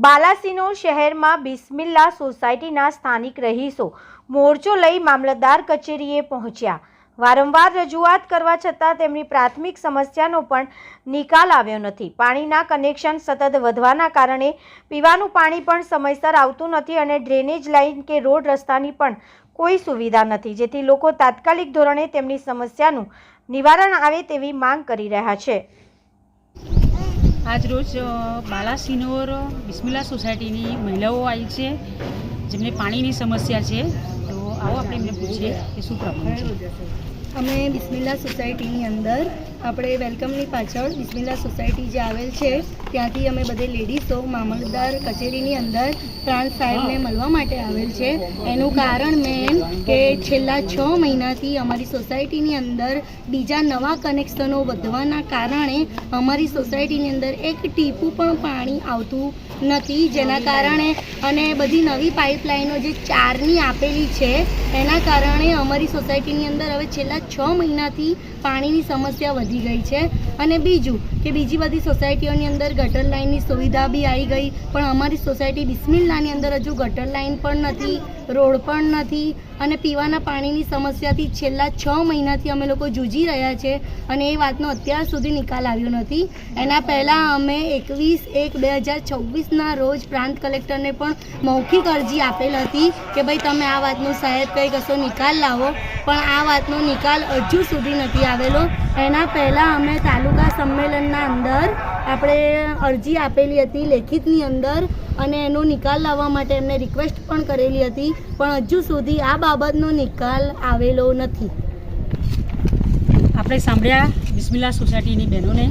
બાલાસિનોર શહેરમાં બિસ્મિલ્લા સોસાયટીના સ્થાનિક રહીશો મોરચો લઈ મામલતદાર કચેરીએ પહોંચ્યા। વારંવાર રજૂઆત કરવા છતાં તેમની પ્રાથમિક સમસ્યાનો પણ નિકાલ આવ્યો નથી। પાણીના કનેક્શન સતત વધવાના કારણે પીવાનું પાણી પણ સમયસર આવતું નથી અને ડ્રેનેજ લાઇન કે રોડ રસ્તાની પણ કોઈ સુવિધા નથી, જેથી લોકો તાત્કાલિક ધોરણે તેમની સમસ્યાનું નિવારણ આવે તેવી માંગ કરી રહ્યા છે। આજ રોજ બાલાસિનોર બિસ્મિલ્લા સોસાયટીની મહિલાઓ આવી છે જેમને પાણીની સમસ્યા છે, તો આવો આપણે એમને પૂછીએ કે શું પ્રોબ્લેમ છે। અમે બિસ્મિલ્લા સોસાયટીની અંદર આપણે વેલકમની પાછળ બિસ્મિલ્લા સોસાયટી જે આવેલ છે ત્યાંથી અમે બધે લેડીઝો મામલતદાર કચેરીની અંદર પ્રાંત સાહેબને મળવા માટે આવેલ છે। એનું કારણ મેન કે છેલ્લા 6 મહિનાથી અમારી સોસાયટીની અંદર બીજા નવા કનેક્શનો વધવાના કારણે અમારી સોસાયટીની અંદર એક ટીપું પણ પાણી આવતું નથી, જેના કારણે અને બધી નવી પાઇપલાઇનો જે 4ની આપેલી છે એના કારણે અમારી સોસાયટીની અંદર હવે છેલ્લા 6 મહિનાથી પાણીની સમસ્યા વધી ગઈ છે। અને બીજું કે બીજી બધી સોસાયટીઓની અંદર ગટર લાઇનની સુવિધા બી આવી ગઈ, પણ અમારી સોસાયટી બિસ્મિલ્લાની અંદર હજુ ગટર લાઇન પણ નથી, રોડ પણ નથી અને પીવાના પાણીની સમસ્યાથી છેલ્લા 6 મહિનાથી અમે લોકો જૂજી રહ્યા છે અને એ વાતનો અત્યાર સુધી નિકાલ આવ્યો નથી। એના પહેલાં અમે 21/1/2024ના રોજ પ્રાંત કલેક્ટરને પણ મૌખિક અરજી આપેલ હતી કે ભાઈ તમે આ વાતનો સાહેબ કંઈ કશો નિકાલ લાવો, પણ આ વાતનો નિકાલ હજુ સુધી નથી આવેલો। એના પહેલાં અમે તાલુકા સંમેલનના અંદર આપણે અરજી આપેલી હતી લેખિતની અંદર અને એનો નિકાલ લાવવા માટે એમને રિક્વેસ્ટ પણ કરેલી હતી, પણ હજુ સુધી આ બાબતનો નિકાલ આવેલો નથી। આપણે સાંભળ્યા બિસ્મિલ્લા સોસાયટીની બહેનોને